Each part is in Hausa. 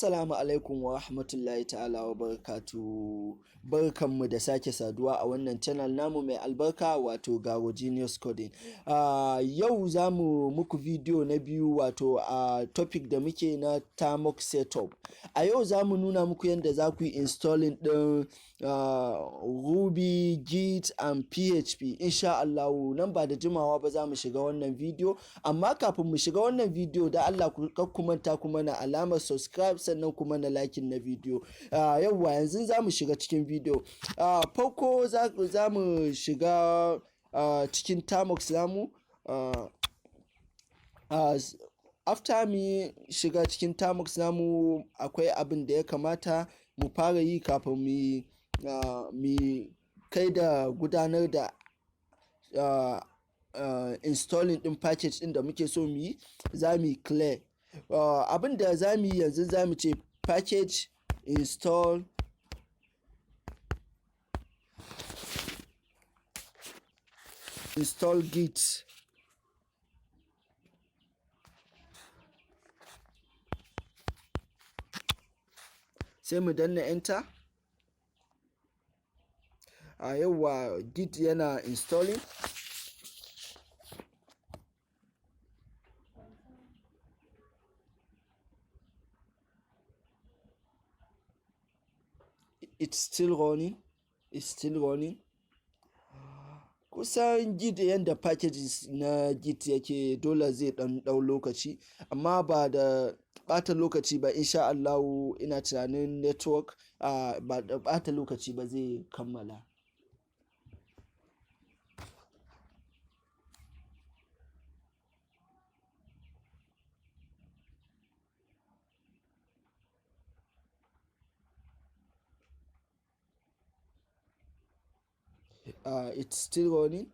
Assalamu alaikum wa rahmatullahi ta'ala wa barakatu. Barkanmu da sake saduwa a wannan channel namu mai albarka wato Garo Genius Coding. Yau za mu muku video na biyu wato a topic da muke na Termux setup. A yau za mu nuna muku yadda za ku yi installing ɗin Ruby, Git and PHP. Insha Allah nan ba da jimawa ba za mu shiga wannan video, amma kafin mu shiga wannan video da Allah ku manta kuma na alamar subscribe sannan kuma na liking na video. Yauwa yanzu za mu shiga cikin video. Farko za mu shiga cikin Termux namu. After mu shiga cikin Termux namu akwai abin da ya kamata mu fara yi kafin mu kai da gudanar da installing din package din da muke so mu yi. Za mu yi clear. Abin da za mu yi yanzu za mu ce package install git. Sai mu danna enter. Yauwa git yana installing. It's still running. Kusan git yanda packages na git yake dole zai ɗau lokaci, amma ba da ɓata lokaci ba. Insha Allah ina tunanin network ba da ɓata lokaci ba zai kammala. It's still running.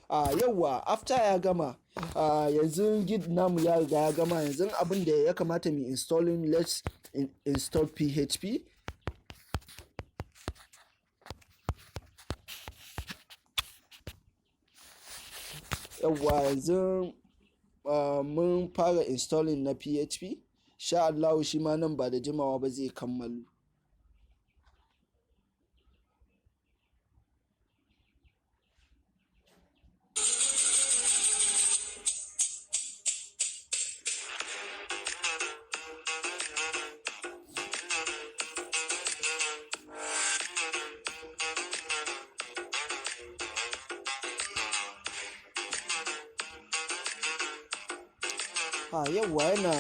Yauwa after ya gama, yanzu git namu ya riga ya gama. Yanzu abin da ya kamata mu installing, let's install PHP. Yauwa yanzu mun fara installing na PHP. Sha Allah shi ma nan ba da jimawa ba zai kammalu. Yauwa yana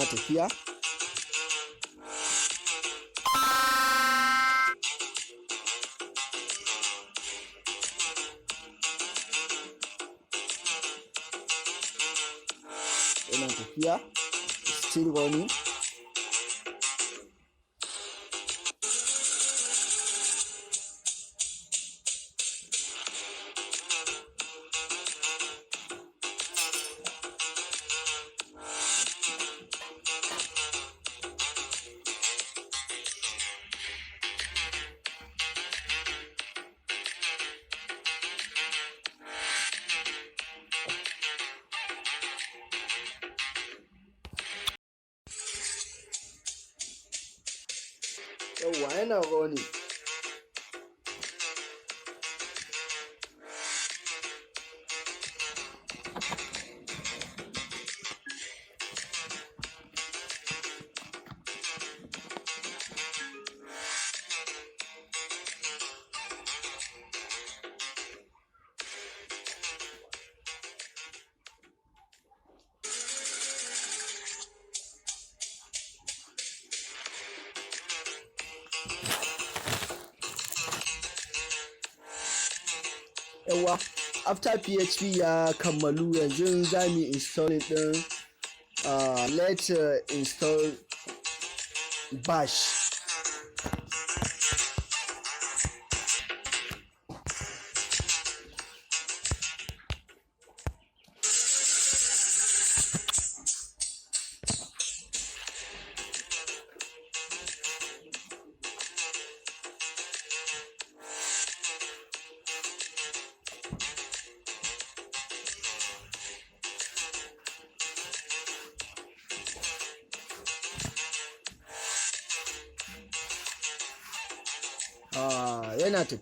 tafiya. Still running. Yauwa yana running. Yauwa after php ya kammalu yanzu za mu install din let's install bash.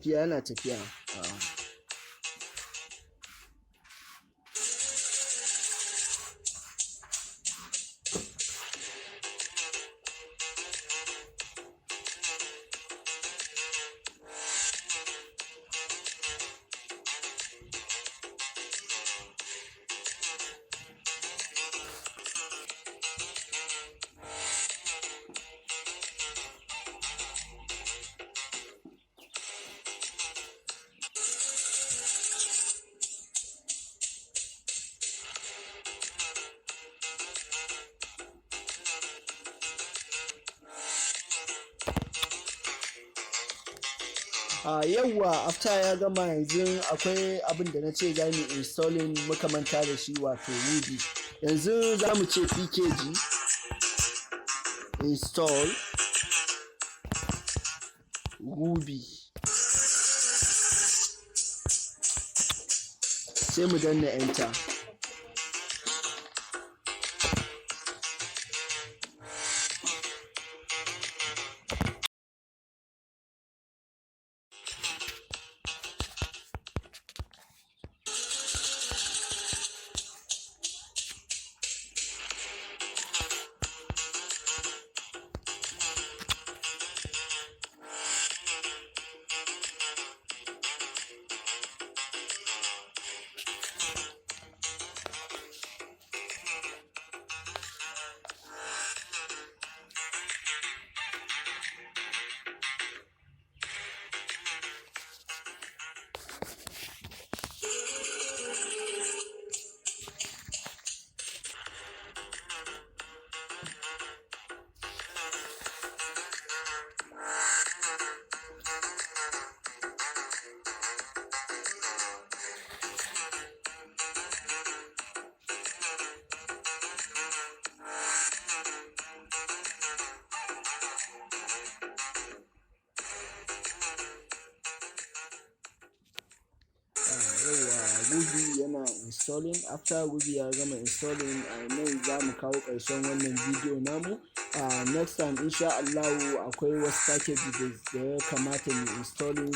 Yana tafiya. Yawwa after ya gama yanzu akwai abin da na ce za mu installing muka manta da shi wato Ruby. Yanzu za mu ce pkg install Ruby sai mu danna enter. Ruby yana installing. After Ruby ya gama installing nan za mu kawo ƙarshen wannan bidiyo namu. Next time insha Allah akwai wasu packages da ya kamata mu installing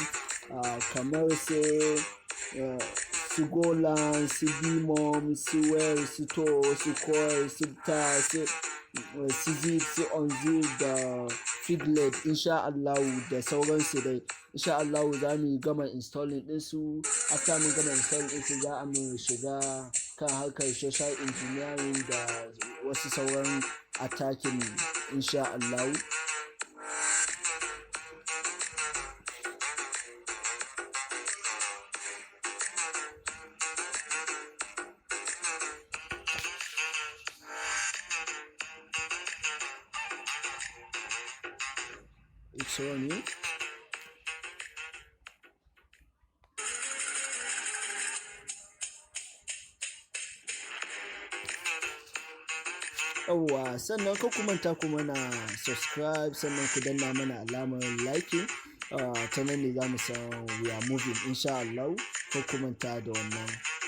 kamar sai su Golang, su Vmom, su Well, su To, su Coil, su Ta, su Zip, su Unzip da Figlet insha Allah da sauransu dai. Insha Allah za mu gama installing ɗinsu. After mun gama installing ɗinsu za mu shiga kan harkar social engineering da wasu sauran attacking insha Allah. It's running. Yawwa sannan ka ku manta ku mana subscribe sannan ku danna mana alamar liking ta nan ne za mu san we are moving insha Allah. Ka ku manta da wannan.